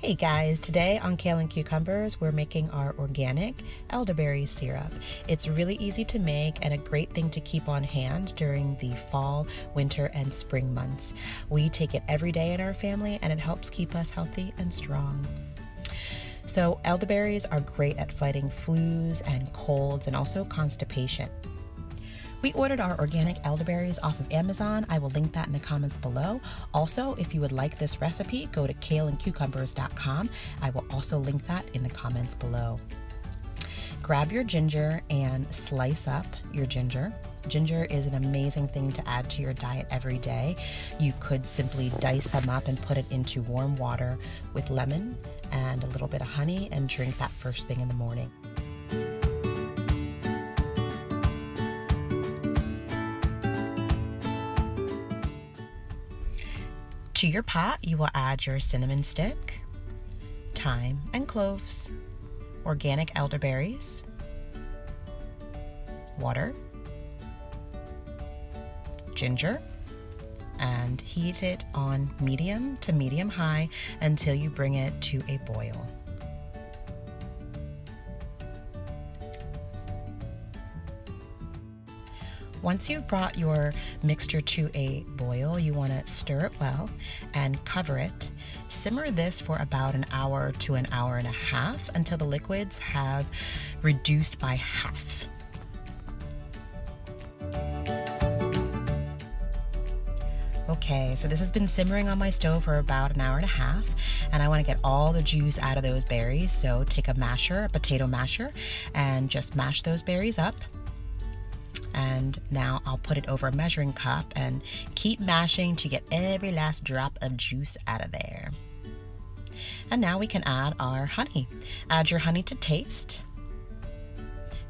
Hey guys, today on Kale and Cucumbers, we're making our organic elderberry syrup. It's really easy to make and a great thing to keep on hand during the fall, winter, and spring months. We take it every day in our family and it helps keep us healthy and strong. So elderberries are great at fighting flus and colds and also constipation. We ordered our organic elderberries off of Amazon. I will link that in the comments below. Also, if you would like this recipe, go to kaleandcucumbers.com. I will also link that in the comments below. Grab your ginger and slice up your ginger. Ginger is an amazing thing to add to your diet every day. You could simply dice some up and put it into warm water with lemon and a little bit of honey and drink that first thing in the morning. To your pot, you will add your cinnamon stick, thyme and cloves, organic elderberries, water, ginger, and heat it on medium to medium high until you bring it to a boil. Once you've brought your mixture to a boil, you want to stir it well and cover it. Simmer this for about an hour to an hour and a half until the liquids have reduced by half. Okay, so this has been simmering on my stove for about an hour and a half, and I want to get all the juice out of those berries. So take a masher, a potato masher, and just mash those berries up. And now I'll put it over a measuring cup and keep mashing to get every last drop of juice out of there. And now we can add our honey. Add your honey to taste.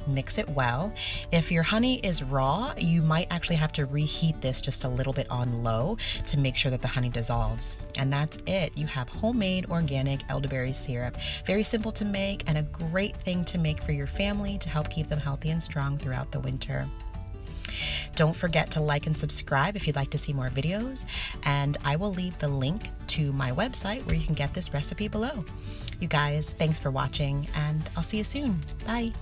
Mix it well. If your honey is raw, you might actually have to reheat this just a little bit on low to make sure that the honey dissolves. And that's it. You have homemade organic elderberry syrup. Very simple to make and a great thing to make for your family to help keep them healthy and strong throughout the winter. Don't forget to like and subscribe if you'd like to see more videos, and I will leave the link to my website where you can get this recipe below. You guys, thanks for watching, and I'll see you soon. Bye.